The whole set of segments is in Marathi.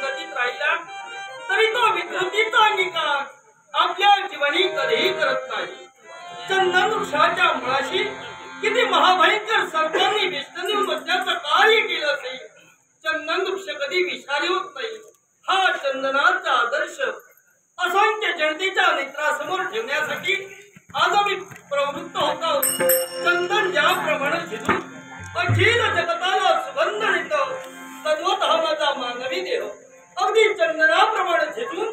संगतीत राहिला तरी तो विकृतीचा अंगीकार आपल्या जीवनी कधीही करत नाही. चंदन वृक्षाच्या मुळाशी किती महाभयंकर सर्पांनी वेष्टन देऊन बसण्याचं कार्य केलं असेल. चंदन वृक्ष कधी विषारी होत नाही. हा चंदनाचा आदर्श असंख्य जनतेच्या नेत्रासमोर ठेवण्यासाठी आज आम्ही प्रवृत्त होत आहोत. चंदन ज्याप्रमाणे झिजून अखिल जगताला सुगंध देतो तद्वतः माझा मानवी देह अगदी चंदनाप्रमाणे झिजून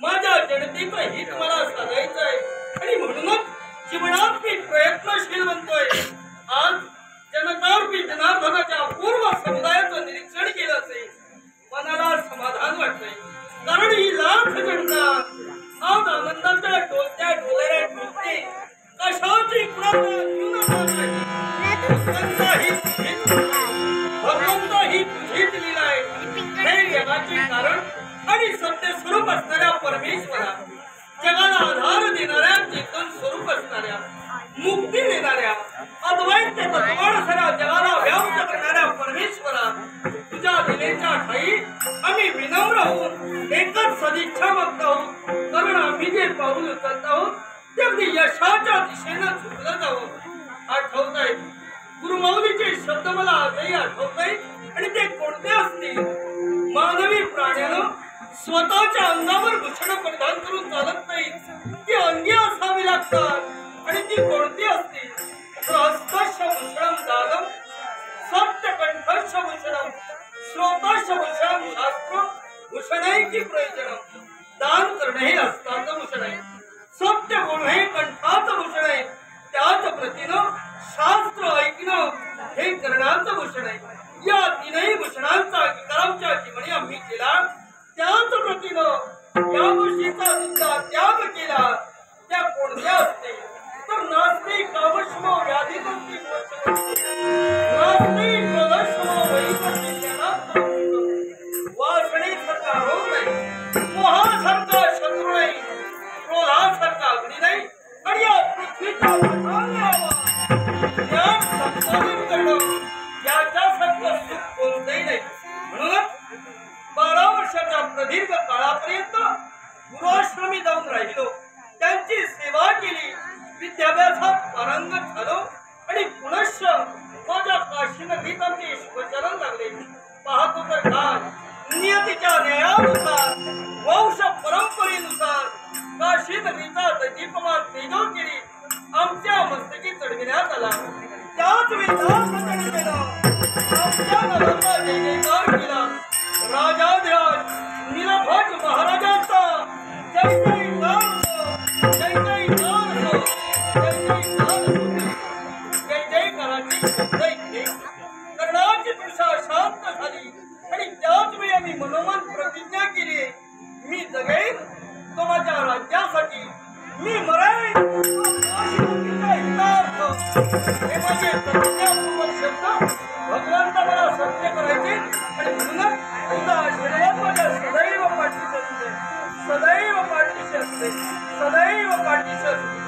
माझ्या जनतेचं हित मला साधायचं आहे. आणि म्हणूनच जीवनात मी प्रयत्नशील बनतोय. आज जनतारूपी जनार्दनाच्या अपूर्व समुदायाचं निरीक्षण केलं असेल मनाला समाधान वाटतंय. कारण ही लाख जनता आज आनंदाच्या डोलत्या डोलऱ्या डोलते. कशाची भगवंत ही तुझीच लीला आहे. हे जगाचे कारण आणि सत्य स्वरूप असणाऱ्या परमेश्वरा जगाला आधार देणाऱ्या चेतन स्वरूप असणाऱ्या मुक्ती देणाऱ्या अद्वैत तत्वानुसार जगाला व्याप्त करणाऱ्या परमेश्वरा तुझ्या दिलेच्या ठाई आम्ही विनम्र होऊन एकच सदिच्छा मागत आहोत. कारण आम्ही जे पाऊल उचलत आहोत ते अगदी यशाच्या दिशेनं झुकलं जावं. आठवत आहे गुरुमाऊलीचे शब्द मला आजही आठवत आहे. आणि ते कोणते असतील? मानवी प्राण्यानं स्वतःच्या अंगावर भूषण परिधान करून चालत नाही. ती अंगी असावी लागतात. आणि ती कोणती असतील? सहस्रश भूषणम दानम सत्यकंठश भूषणम श्रोतश भूषणम शास्त्र भूषणैकी प्रयोजनम. दान करणे हे हस्ताचं भूषण आहे. सत्य बोलणे हे कंठाचं भूषण आहे. त्याच प्रतीनं शास्त्र ऐकणं हे कर्णाचं भूषण आहे. या तीनही भूषणांचा अंगीकारांच्या जीवनी आम्ही केला. त्याच प्रतीनं या गोष्टीचा सुद्धा त्याग केला. त्या कोणत्या असते तर नास्ती कामश्म व्याधीनस्ती नास्ती क्रोधश्म वासनेसारखा रोग नाही, मोहासारखा शत्रू नाही, क्रोधासारखा अग्नी नाही. आणि या पृथ्वीचा ज्ञान संपादन करणं याच्यासारखं सुख कोणतंही नाही. म्हणूनच 12 वर्षाच्या प्रदीर्घ काळापर्यंत गुरुआश्रमी जाऊन राहिलो. त्यांची सेवा केली. विद्याभ्यासात पारंगत झालो. आणि पुनश्च माझ्या काशीनगरीत आमचे शुभचरण लागले. पाहतो तर काल नियतीच्या न्यायानुसार वंश परंपरेनुसार काशीनगरीचा दीपमान तेजोगिरी आमच्या मस्तकी चढविण्यात आला. त्याच वेळेला आमच्या नगरचा जय जयकार केला. राजाधिराज निलभट महाराजांचा जय जयकार जय जयकार जय जयकाराची कर्णाची तृषा शांत झाली. आणि त्याच वेळी आम्ही मनोमन प्रतिज्ञा केली मी जगेन तो माझ्या राज्यासाठी, मी मरेन हे माझे प्रतिज्ञापूर्वक शब्द भगवंत मला सत्य करायचे. आणि म्हणूनच तुझा आशीर्वाद माझ्या सदैव पाठीशी असते, सदैव पाठीशी असते, सदैव पाठीशी असते.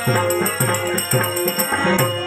Thank you.